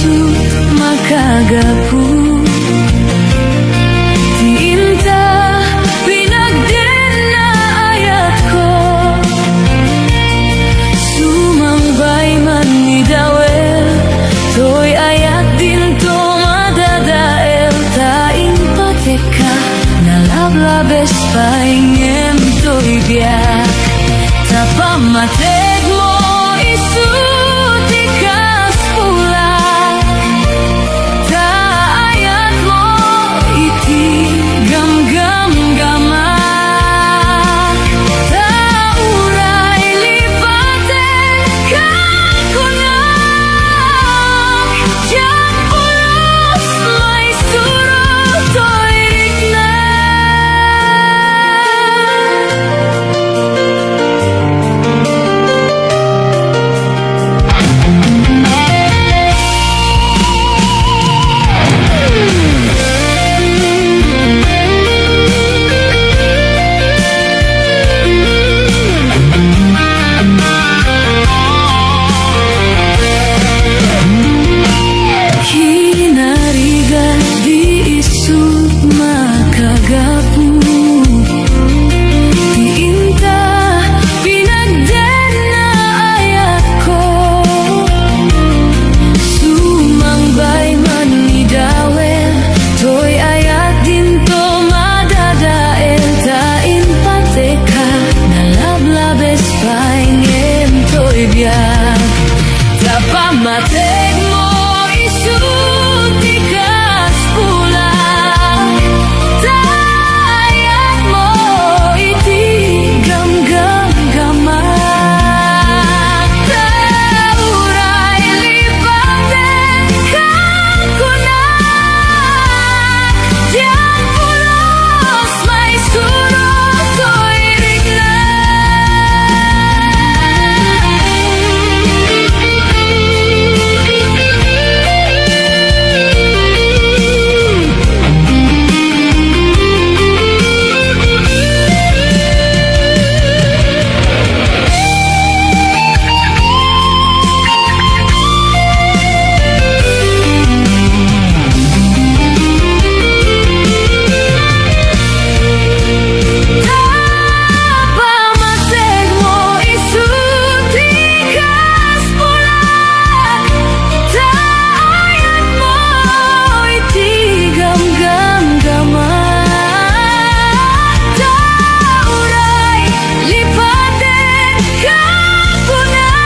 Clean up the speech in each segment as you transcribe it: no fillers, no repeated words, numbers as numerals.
isut makagapu. Tinta pinagden na ayat ko, sumambay man ni dawel, to'y ayat din to madadael. Taing pateka nalablabes paingem to'y biyak, tapamateg mo isut ikas pula. Taayat mo iti gam-gam-gama, tauray lipaten kakunak. Diyan pulos may surot to'y rigna. Kinarigan di isut makagapu. Tinta pinagden na ayat ko, sumangbay man ni dawel, to'y ayat din to madadael. Tain pateka nalablabes paingem to'y biyak, tapamateg mo isut ikas pula. Taayat mo iti gam-gam-gama, tauray lipaten kakunak. Diyan pulos may surot to'y rigna. Tapamateg mo isut ikas pula. Taayat mo iti gam-gam-gama, tauray lipaten kakunak.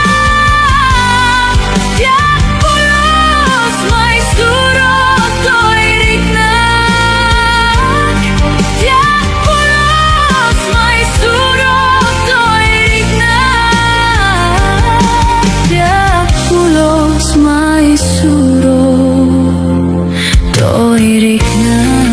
Diyan pulos may surot to'y rignak. Diyan pulos may surot to'y rignak. Diyan pulos may surot to'y rignak.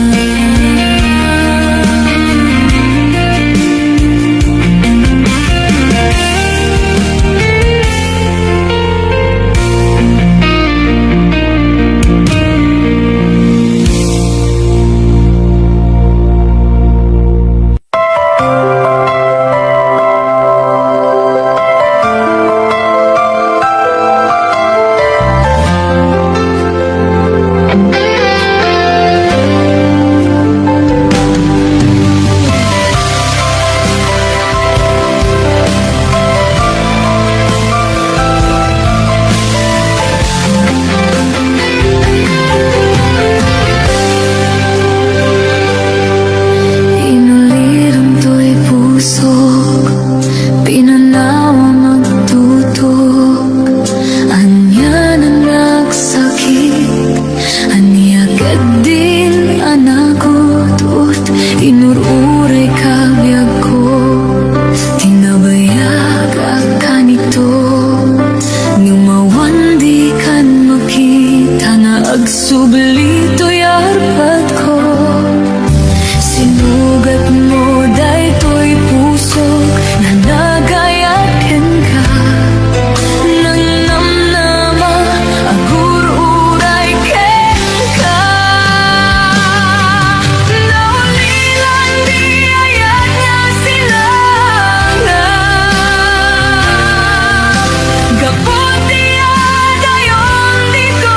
Inuliran to'y pusok, pinanawa magtutok. Anya na nagsakit, aniagad din anagot. Inururay kabyag ko, tinabayag akanito. Ngumawan di kan makita na agsubli to'y arpat ko. Sinugat mo day to'y pusok na nagayakin ka. Nang namnama agur-uray ken ka. Naulilan di ayat nga silangan, gapot di adayon dito.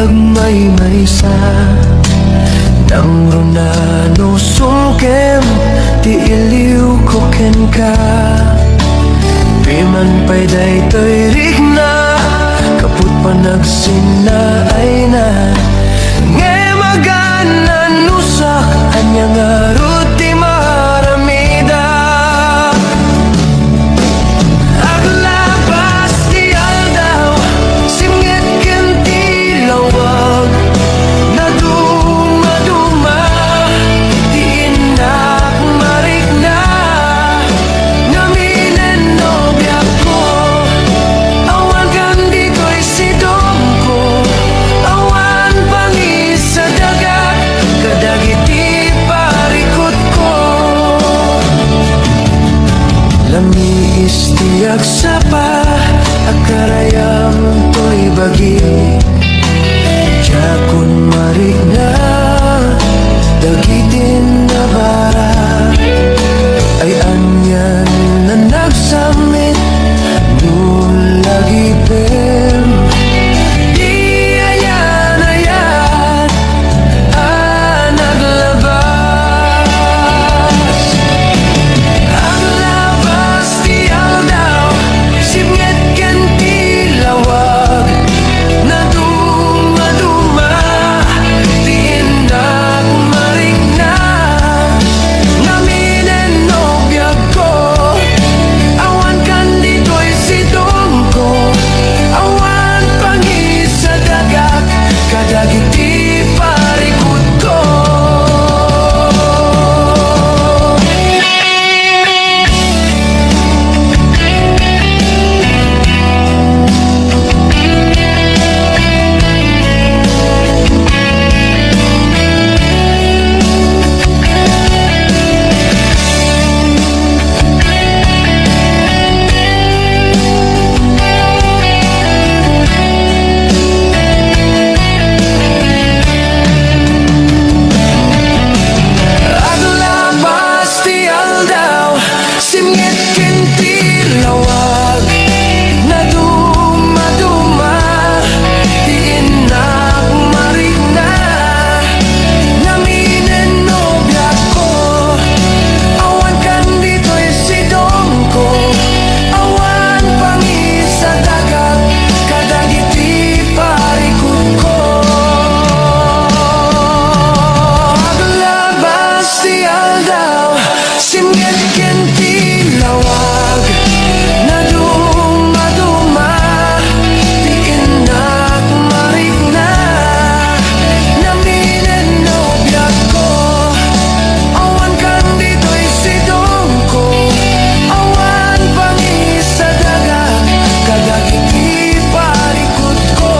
agmay sa nang runano sungkem ti iliw ko ken ka piman pa'y daytoy rigna kaput panagsina ay na nge magana nusak anya nga ruti maramida aglabas ti aldaw simngit ken ti lawag na dumaduma ti inak marikna naminen nobya ko awan kan dito'y sidong ko awan pangis sa dagat kadagiti parikot ko lamiis ti agsapa akarayam to'y bagi Jakun marigna dagitin na bara ay anyan na nagsamit nulagi pem di ayan naglabas aglabas ti aldaw simngit ken ti lawag na dumaduma ti inak marigna naminen nobya ko awan kan dito'y sidong ko awan pangis sa dagat kadagiti parikot ko aglabas ti aldaw simngit ken ti lawag na dumaduma ti inak marigna naminen nobya ko awan kan dito'y sidong ko awan pangis sa dagat kadagiti parikot ko aglabas ti aldaw simngit ken ti lawag na dumaduma ti inak marigna naminen nobya ko awan kan dito'y sidong ko awan pangis sa dagat kadagiti parikot ko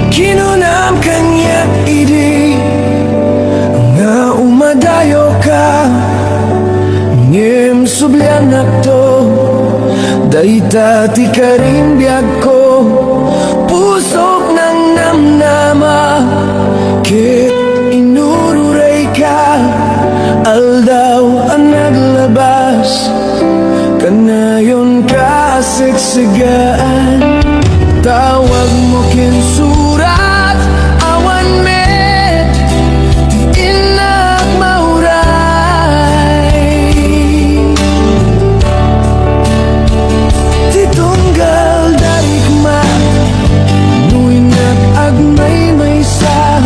Kinunam kanya idi nga umadayo ka ngem sublianak to dayta ti karimbiag ko pusok ng namnama kit inururay ka aldaw ang naglabas kanayon ka siksigaan tawag mo kinsurat awan met ti inak mauray ti tunggal darigma nuinak agmay sa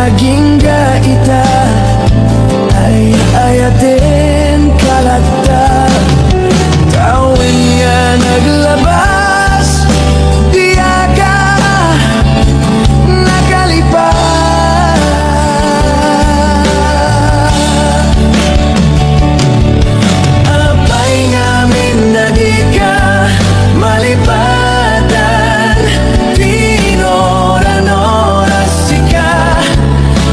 naging gaita ay ayatin kalata. Tawin niya naglabas, diyaga nakalipas. Apay ngamin na di ka malipatan, tinoran-oras ka,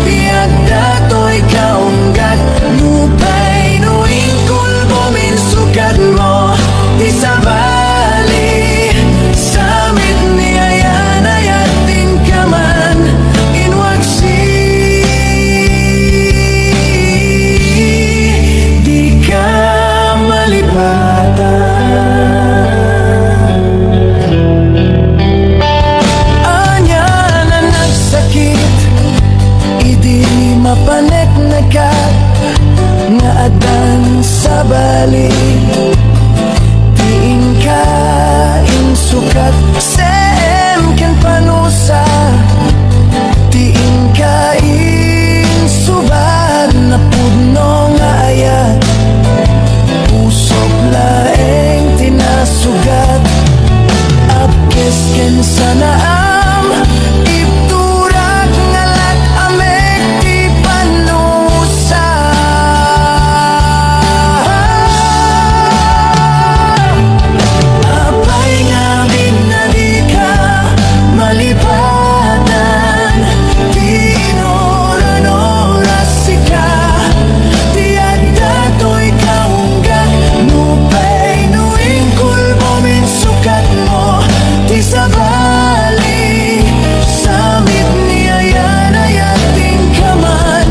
tiyak dato'y kaunggat, nupay nuing kulbo min sukat mo, di sabali, samit ni ayan ayatin ka man, inwaksi, di ka malipatan. Anya na nagsakit, idi mapanek na ka, nga adan sa balik, tiin ka insukat, sem kan panusa, tiin ka insubad, na pudno nga ayat, usok laeng tinasugat, apkes ken sanaam, iturak ngalak amek di panusa. Apay ngamin na di ka malipatan, tinoran-oras ka, tiyak dato'y kaunggat, nupay nuing kulbo min sukat mo, di sabali, samit ni ayan ayating ka man,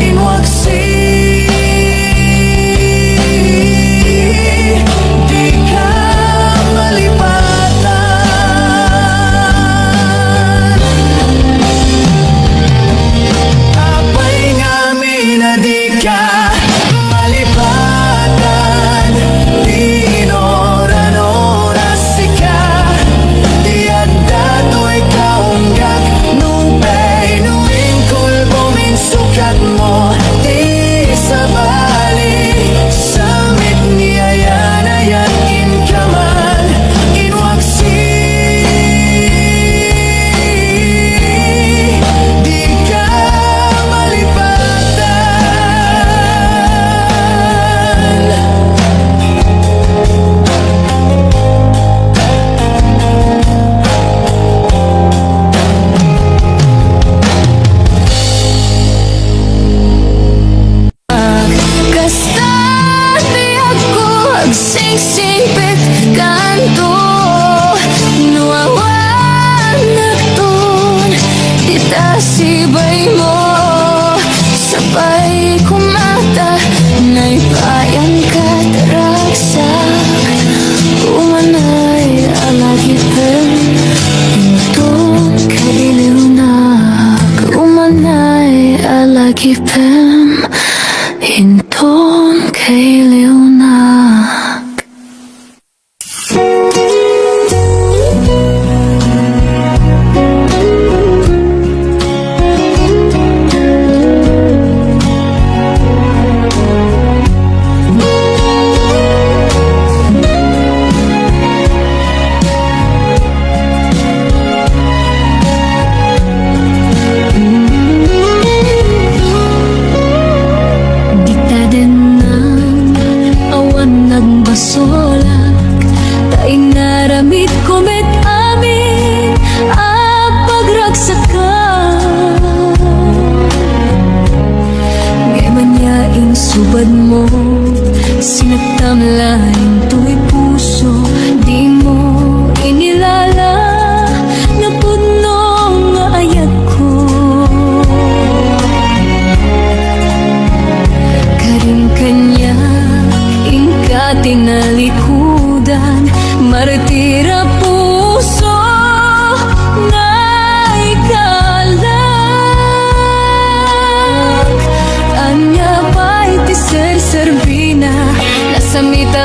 inwaksi, di ka malipatan. Apay ngamin na di ka malipatan, tinoran-oras ka, tiyak dato'y kaunggat, nupay nuing kulbo min sukat mo, di sabali, samit ni ayan ayatin ka man, inwaksi, di ka malipatan. Kasta di ako agsingsingpit kanto, nuawan nagton, itasibay mo, sabay kumata, naipayan ka taragsak, umanay alagipin, intong kailiw na, umanay alagipin, intong kailiw na. Subad mo, sinagtam laing tu'y puso, di mo inilala, na puno nga ayat ko. Karing kanya, ingka tinalikudan, martira puso, na ikalag. Anya pa'y ti ser-servina, nasamita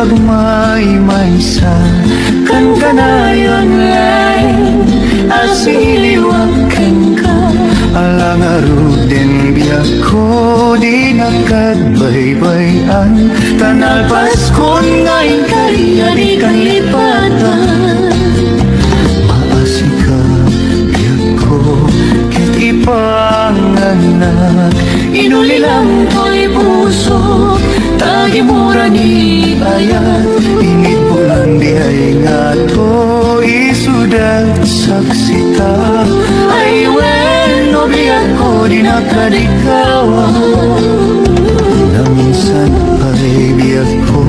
pagmay-maysa kan kanayon lain asiliwakan ka alang aruden biyak ko di nakadbaybayan tanal paskon ngayon kaya di kan lipatan maasika biyak ko kit ipanganak inulilang ko'y puso tagi mura ni bayat init bulan di ay nga to isudat saksita ay bueno biyak ko di nakadikawan na minsan ay biyak ko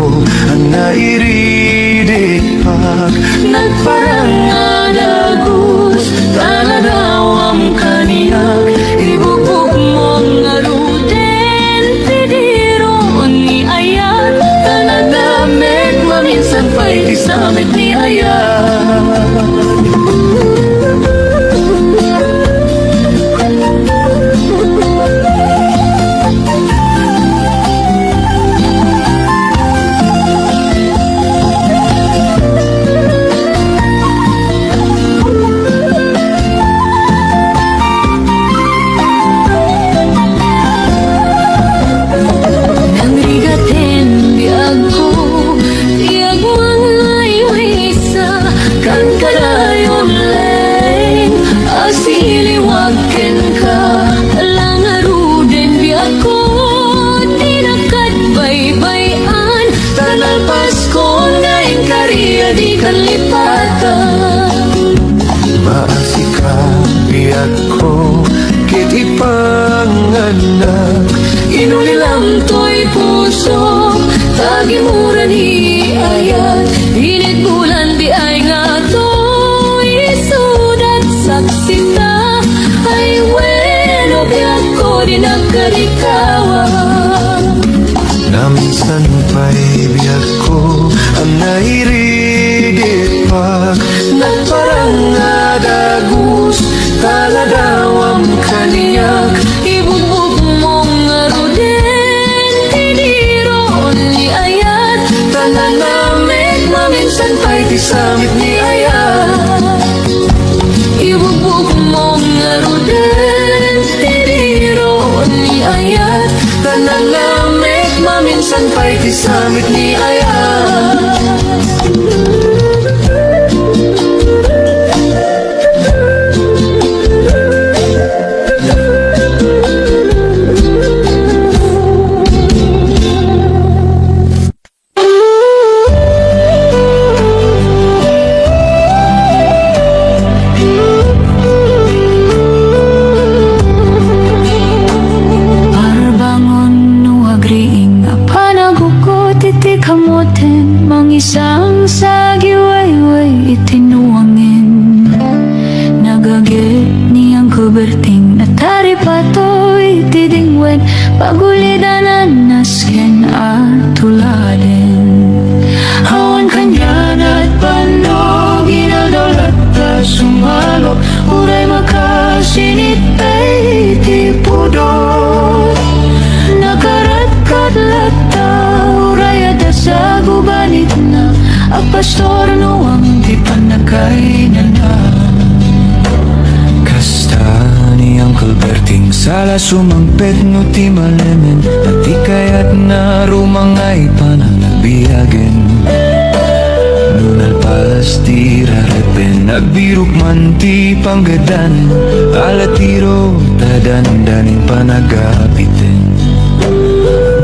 ang nairidik pag nagparangadagos taladawam kaniyak ibubog mong aruden pidiro ni ayat taladamit maminsan pa'y isamit ni ayat maasika biyak ko kit ipanganak inulilang to'y puso tagi mura ni ayat init bulan di ay nga to'y sudat saksita ay bueno biyak ko di nakadikawan na minsan pa'y biyak ko ang nairidik pag nagparangadagos taladawam kaniyak ibubog mong aruden tiniro ni ayat talanamit maminsan pa'y tisamit ni ayat ibubog mong aruden tiniro ni ayat talanamit maminsan pa'y tisamit ni ayat Isang sagiwayway itinuangin Nagagit niyang kuberting Natari pato'y tidingwen Pagulidanan nasken at tuladin Hawan kanya at panog Ginaldolat ta sumalo Uray makasinit ay tipudot Nakaratkat lata Uray at sa gubanit na Ang pastor nuwang di pa nakainan Kasta niyang kulberting sala sumampet no ti malemen at di kaya't na rumangay pananagbiyagen Nunalpas ti rarepen nagbirok man ti panggadan alatiro tadandanin panagapitin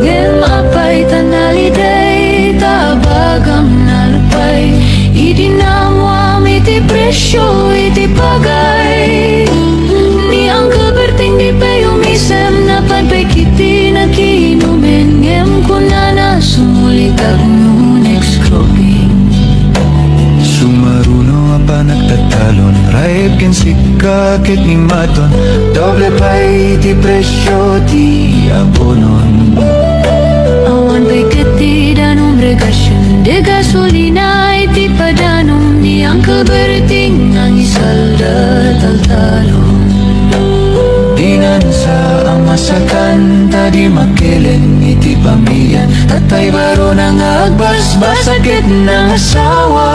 Ngem apay tanaliday tabagam nalpay idinamwam iti presyo iti pagay ni ang kaberting di payo misem na panpay kiti nakinumen ngem kunana sumulikag nun excloping Sumaruno apa nagtatalon raib ken sikakit ni maton doble pay ti presyo ti abonon Awan pa'y katidanong regasyon de gasolina iti padanong ni ang kaberting ang isalda taltalon Dinan sa ang masakan nga di makilin iti pamilyan. Tatay baro na nga agbasbas sakit ng asawa.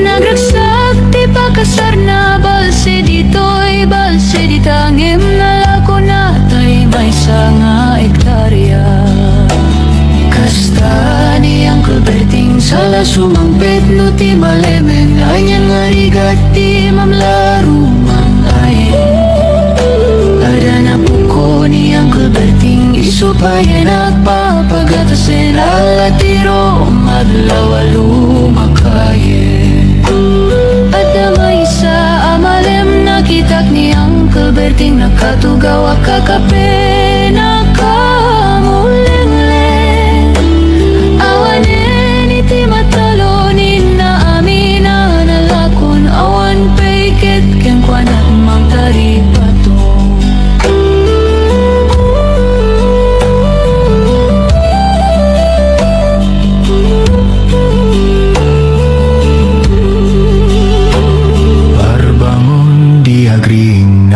Nagragsak ti pakasar na balse dito'y balse di tangim na lako na tay may nga ektarya. Kasta ni Uncle Berting sala sumangpet no ti malemen. Anyan nga rigat ti mamlarumang ayen. Ada na puko ni Uncle Berting isupayan nagpapagatasin alatiro madlawalo makayen. At damay sa amalem nakitak ni Uncle Berting nakatugaw kakape nakamulengleng. Awanen iti matalonin na amin na nalakon awan paiket ken kwanat mang taripato.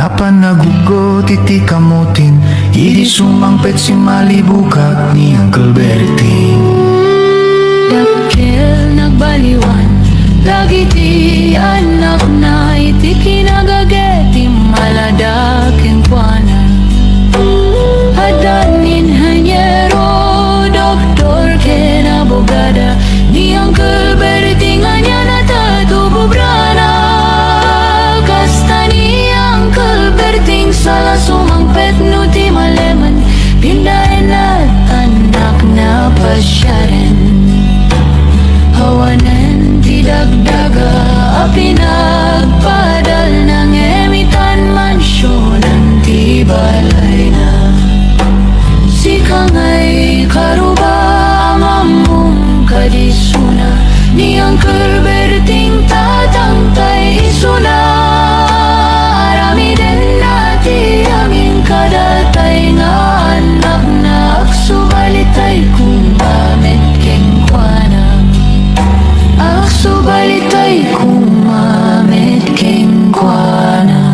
Napanagugot iti kamutin, idi sumangpet si malibukak ni Uncle Berting. Dakkel nagbaliwan, lagi ti anak na iti kinagageti maladaking kwanan. Hadanin hanyero, doktor ken abogada, ni Uncle Berting anya natatububrana. Kasta ni Uncle Berting sala sumangpet no ti maleman, pindahin at anak na pasyarin. Hawanan ti dagdaga pinagpadal ng emitan mansyonan ti balay na. Si kangay karuba mamong kadisuna, ni Uncle Berting tatangtay isuna. Arami din nati aming kadatay nga anak na aksubalitay kung pamit keng kwana. Aksubalitay kung mamit keng kwana.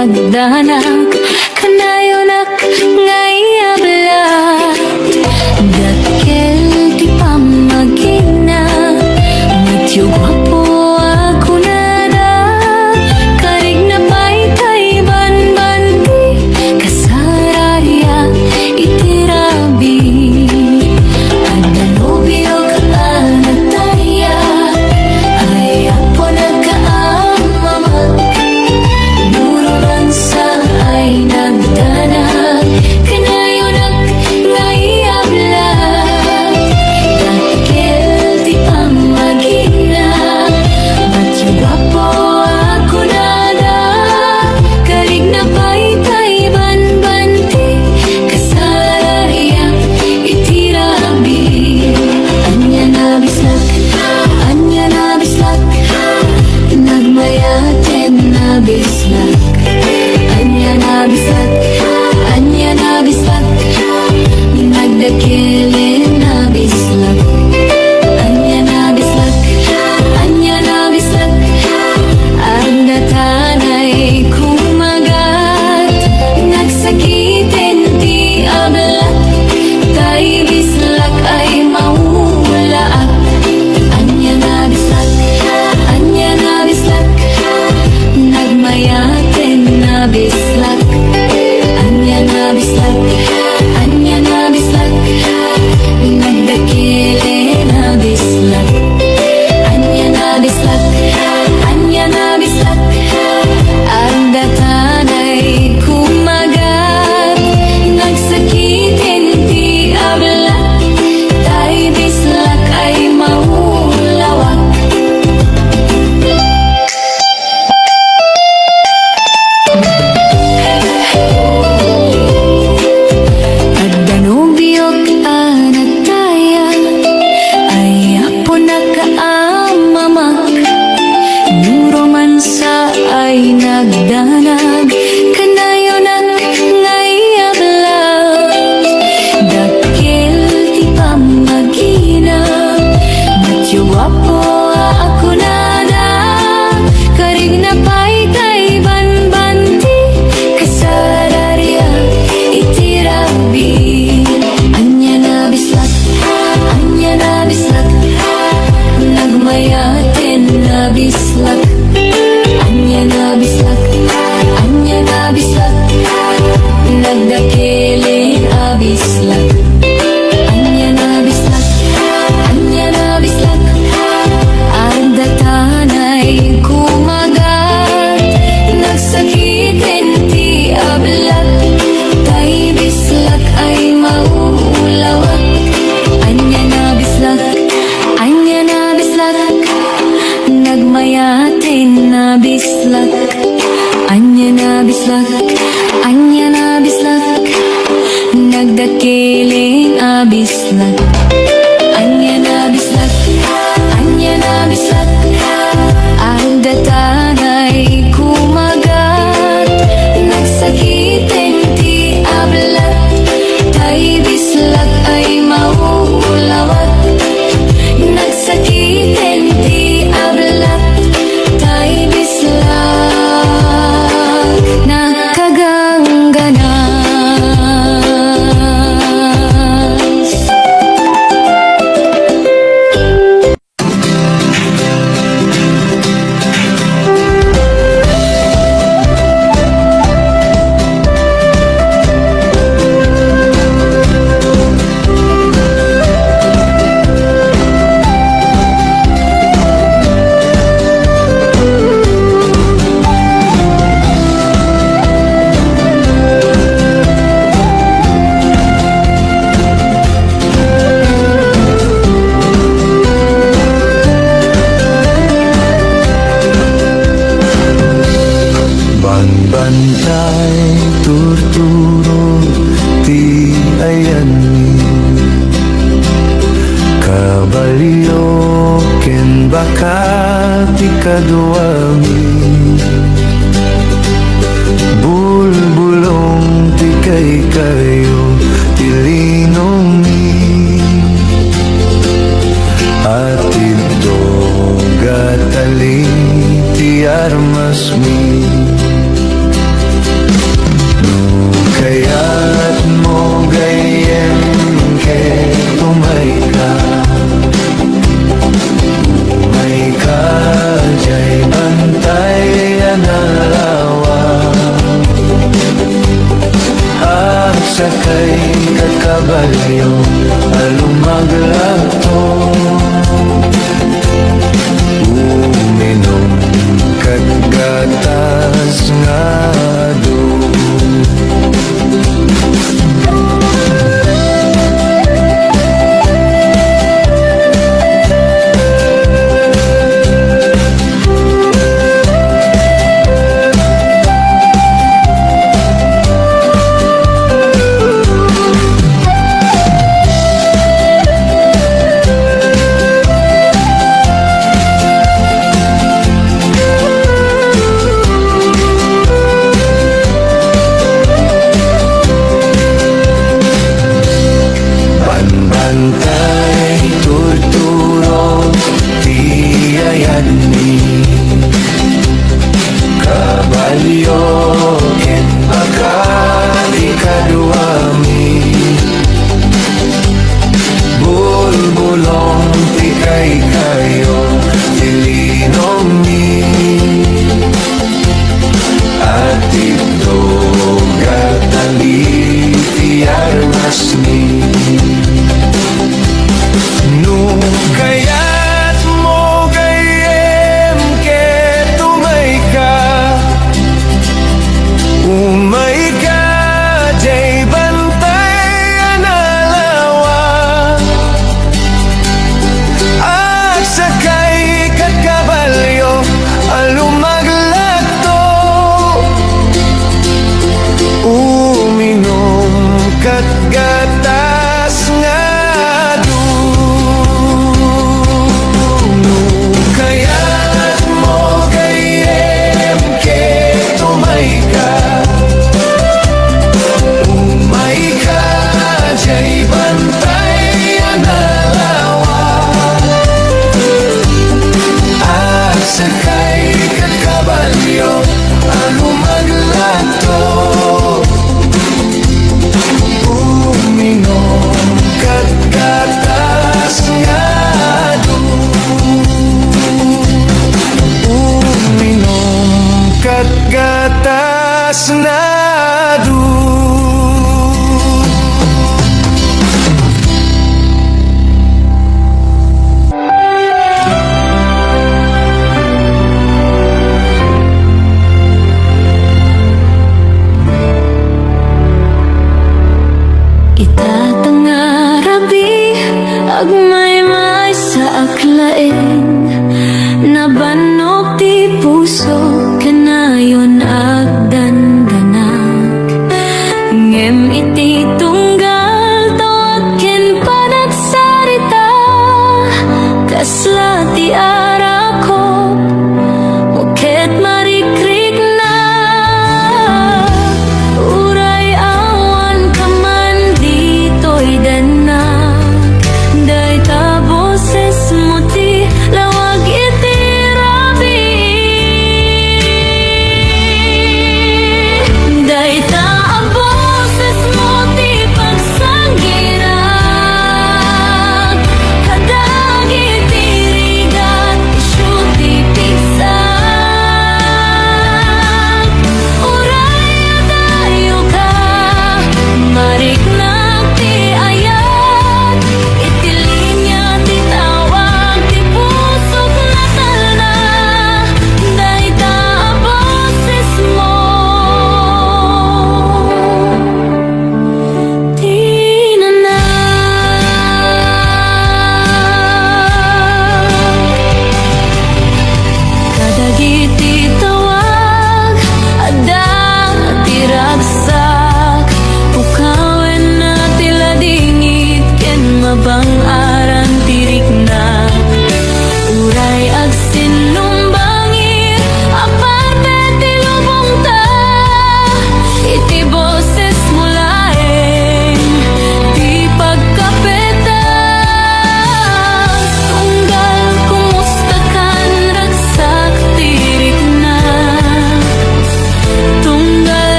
Nagdanak kanayonak ngayablat. Dakkel ti pamagina, medyo gwapo ako nada. Karig na pa'y banbanti, kasararya itirabi. Ada nobyo ka nataya, ay ako nagkaamamak. Sa ay Nagmayatin na bislak, anya na bislak, anya na bislak. Nagdakilin abislak, anya na bislak, anya na bislak. Adda tanay kumagat, nagsakitin ti ablak. Tay bislak ay mauulawat, anya na bislak, anya na bislak. Nagmayatin na bislak, anya na bislak, anya na bislak. Nagdakiling abislak, anya na bislak, anya na bislak. Adda tanay kumagat, nagsakitin ti ablat. Tay bislak ay mauulawat, nagsakitin ti ablat. Tay bislak nakagangganas. Banbantay, turturo, ti ayani. Kabalyo, ken bakat ikaduami. Bulbulong ti kay kayo, tilinongi. At ito gatali ti armasmi. Kaya't mo gayem ke tumay ka, may ka jay bantay analawa. Sakay kakabalyo alumaglato, uminom kagatas nga do. Bantay, turturo, ti ayani. Kabalyo, ken bakat ikaduami. Bulbulong ti kay kayo, tilinongi. At ito gatali ti armasni. Kaya't mo gayem asenado. Itatangarabi agmay-may sa aklain nabanok ti puso kanayon agdandanak ngem iti tunggal tawag ken panagsarita kasla ti arakop moket marikrik na uray awan kaman dito'y danak day taboses mo ti lawag iti rabi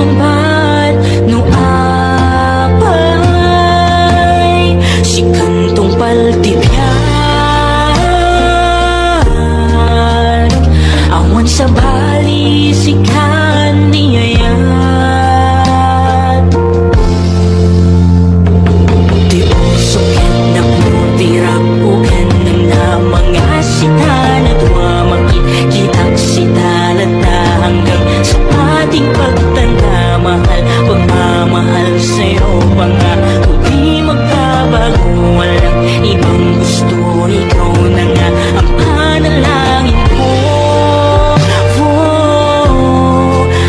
sumbat no apay si kantong paltibyan awan sa bali si kaniyayat di usokit na putirap ukan ng na mga sita na duwamakit kitang sita lata hanggang sa ating pagtanda mahal pagmamahal sa'yo pa nga hindi magbabago walang ibang gusto ikaw na nga ang panalangin ko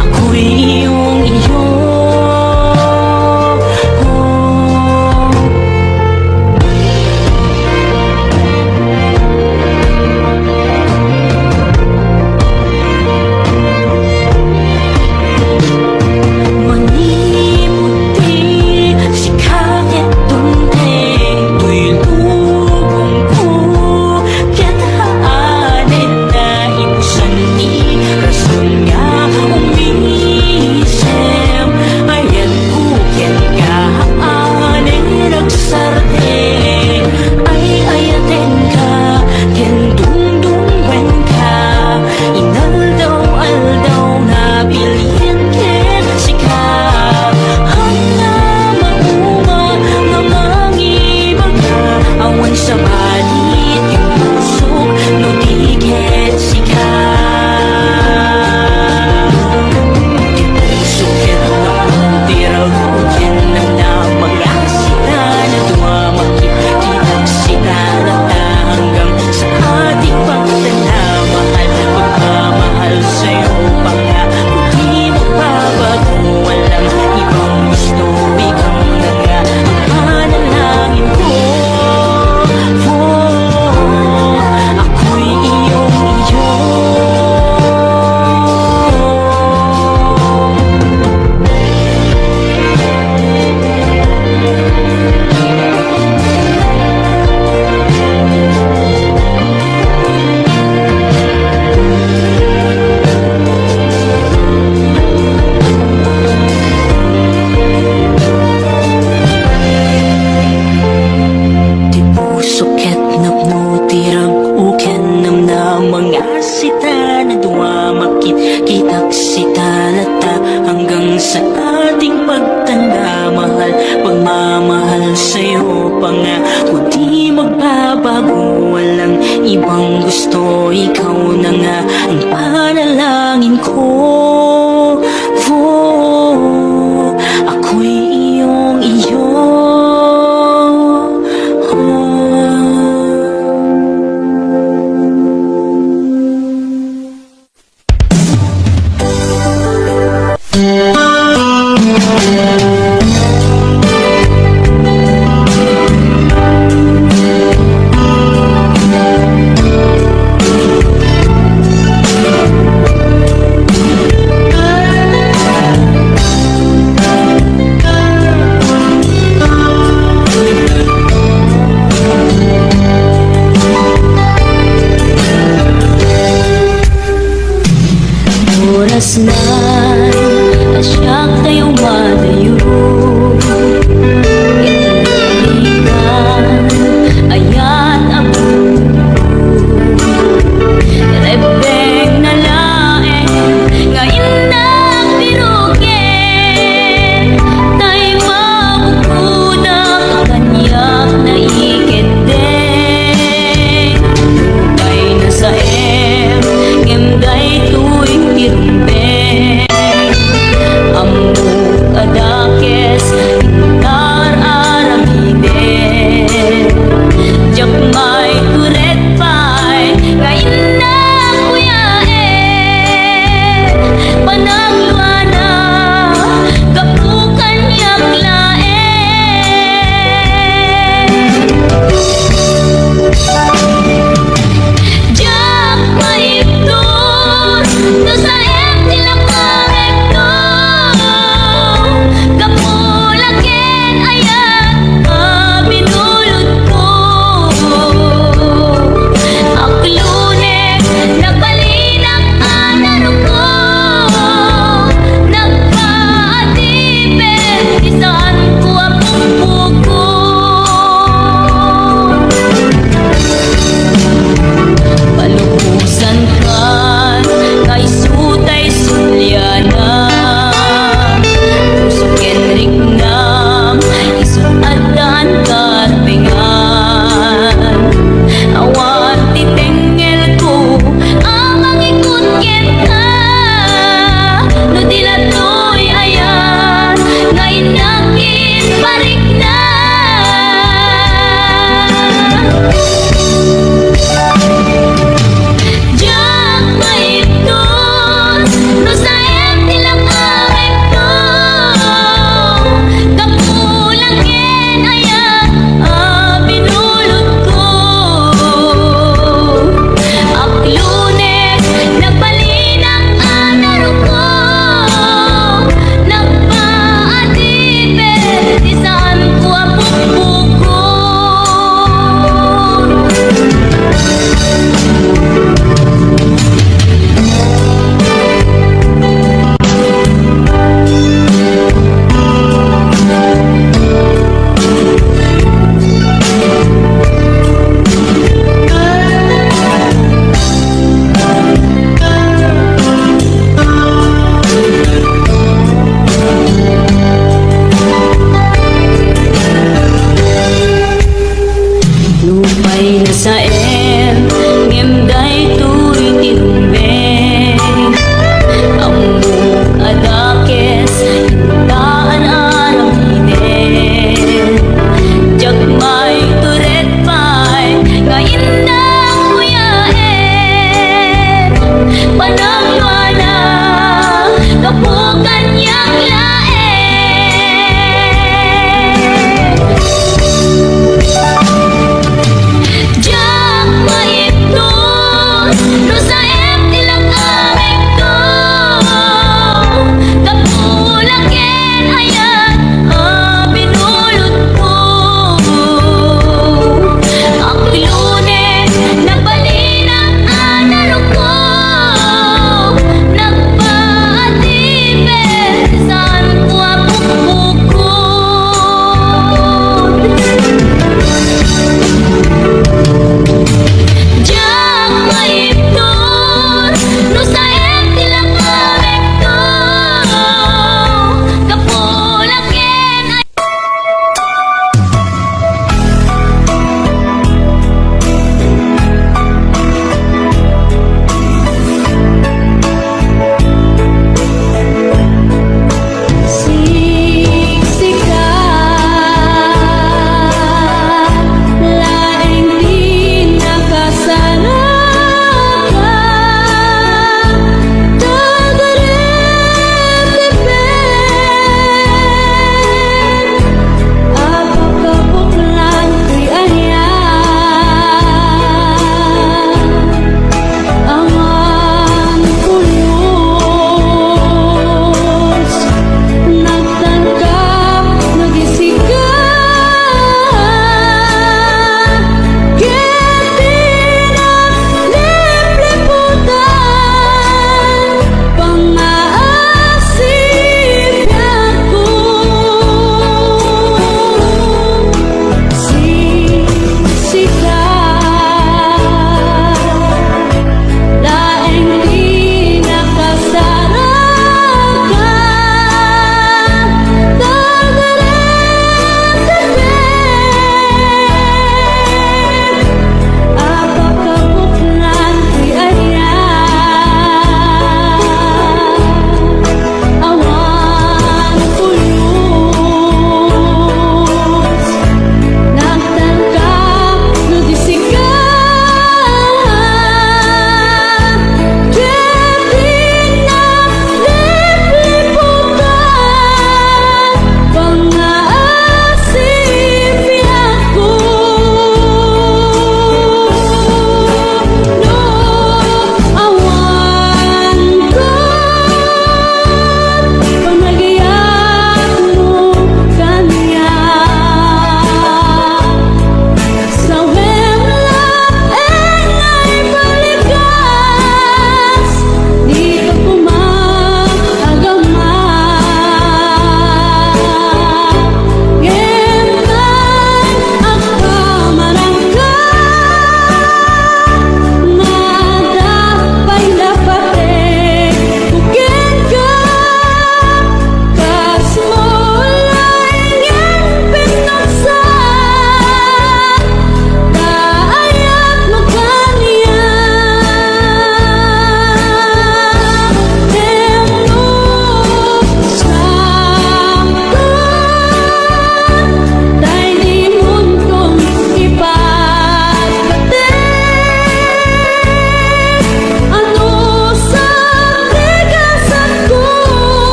ako'y iyong iyo maniputi si kakit tunting tuy lubong ko kitaanin na ibusan ni rason nga umisem ayan ukin ka haanin nagsarte ay ayatin ka kendungdungwen ka inaldaw-aldaw na bilhin ken sikap hangga mauma nga mangibag ka awan sa balit yung pusok no di ken sikap di puso ken tiraw ken ng namagkasita na dumamakit kitang sita lata hanggang sa ating pagtanda mahal pagmamahal sa'yo pa nga hindi magbabago walang ibang gusto ikaw na nga ang panalangin ko ako'y iyong iyo di puso ket napnutirag uken nam na mga sita na duwamakit kitak sita lata hanggang sa ating pagtanda mahal pagmamahal sa'yo pa nga kundi magbabago walang ibang gusto ikaw na nga ang panalangin ko ako'y iyong iyo oras na asyak tayo malayo Inulitan ayat ang rebek na laeng ngayon na pirukin tay mabukuda kanyak na iketeng kay nasa ngimday tuwing tirumbe amuk adakes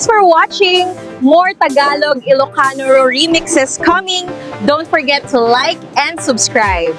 Thanks for watching! More Tagalog Ilocano remixes coming. Don't forget to like and subscribe.